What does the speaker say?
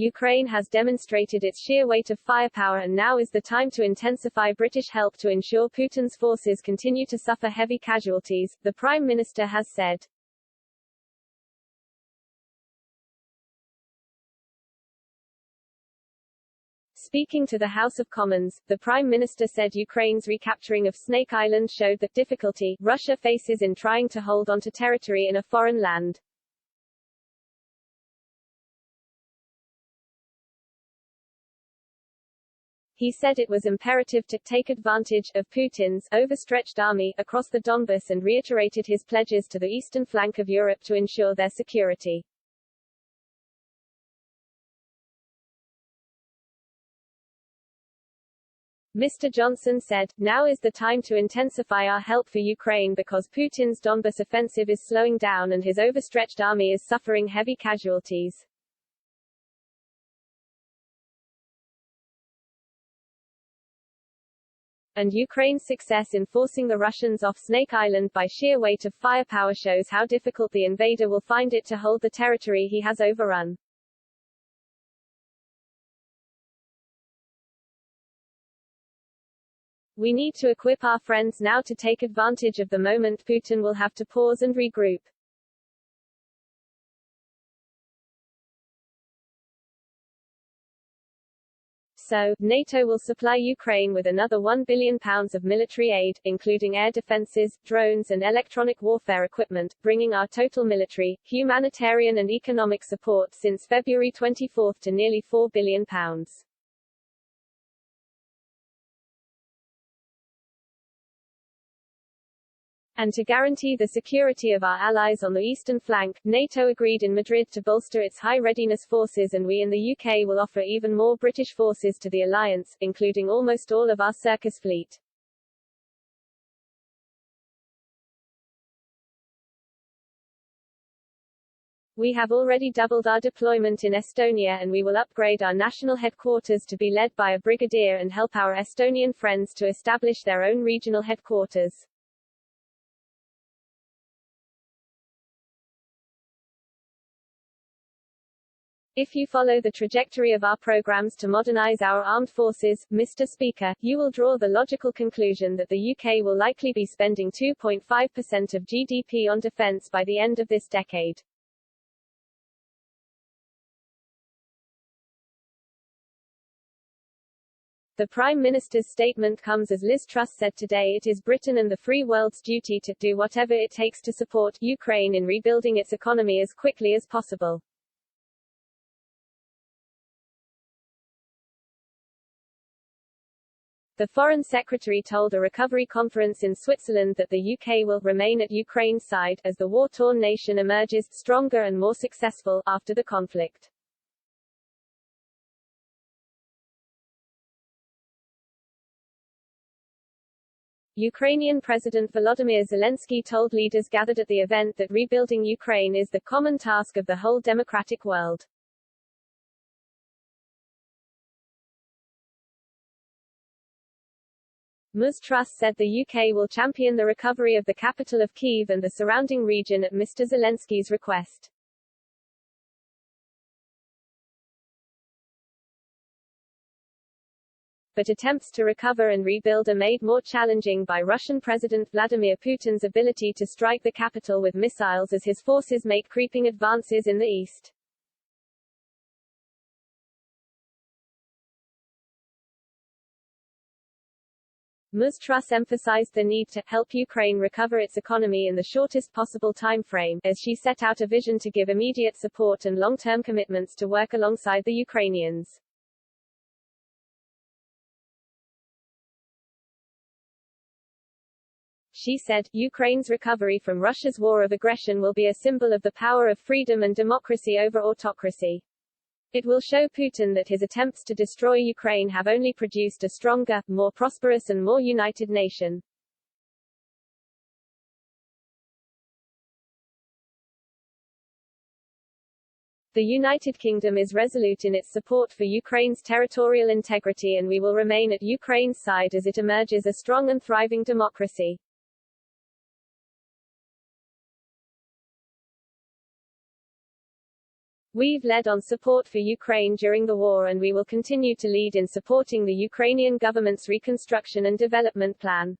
Ukraine has demonstrated its sheer weight of firepower and now is the time to intensify British help to ensure Putin's forces continue to suffer heavy casualties, the Prime Minister has said. Speaking to the House of Commons, the Prime Minister said Ukraine's recapturing of Snake Island showed the difficulty Russia faces in trying to hold onto territory in a foreign land. He said it was imperative to take advantage of Putin's overstretched army across the Donbas and reiterated his pledges to the eastern flank of Europe to ensure their security. Mr. Johnson said, "Now is the time to intensify our help for Ukraine because Putin's Donbas offensive is slowing down and his overstretched army is suffering heavy casualties." And Ukraine's success in forcing the Russians off Snake Island by sheer weight of firepower shows how difficult the invader will find it to hold the territory he has overrun. We need to equip our friends now to take advantage of the moment. Putin will have to pause and regroup. So, NATO will supply Ukraine with another £1 billion of military aid, including air defenses, drones and electronic warfare equipment, bringing our total military, humanitarian and economic support since February 24 to nearly £4 billion. And to guarantee the security of our allies on the eastern flank, NATO agreed in Madrid to bolster its high readiness forces, and we in the UK will offer even more British forces to the alliance, including almost all of our Circus fleet. We have already doubled our deployment in Estonia and we will upgrade our national headquarters to be led by a brigadier and help our Estonian friends to establish their own regional headquarters. If you follow the trajectory of our programs to modernize our armed forces, Mr. Speaker, you will draw the logical conclusion that the UK will likely be spending 2.5% of GDP on defense by the end of this decade. The Prime Minister's statement comes as Liz Truss said today it is Britain and the free world's duty to do whatever it takes to support Ukraine in rebuilding its economy as quickly as possible. The Foreign Secretary told a recovery conference in Switzerland that the UK will remain at Ukraine's side, as the war-torn nation emerges stronger and more successful after the conflict. Ukrainian President Volodymyr Zelensky told leaders gathered at the event that rebuilding Ukraine is the common task of the whole democratic world. Ms. Truss said the UK will champion the recovery of the capital of Kyiv and the surrounding region at Mr. Zelensky's request. But attempts to recover and rebuild are made more challenging by Russian President Vladimir Putin's ability to strike the capital with missiles as his forces make creeping advances in the east. Ms. Truss emphasized the need to help Ukraine recover its economy in the shortest possible time frame, as she set out a vision to give immediate support and long-term commitments to work alongside the Ukrainians. She said, Ukraine's recovery from Russia's war of aggression will be a symbol of the power of freedom and democracy over autocracy. It will show Putin that his attempts to destroy Ukraine have only produced a stronger, more prosperous and more united nation. The United Kingdom is resolute in its support for Ukraine's territorial integrity, and we will remain at Ukraine's side as it emerges a strong and thriving democracy. We've led on support for Ukraine during the war and we will continue to lead in supporting the Ukrainian government's reconstruction and development plan.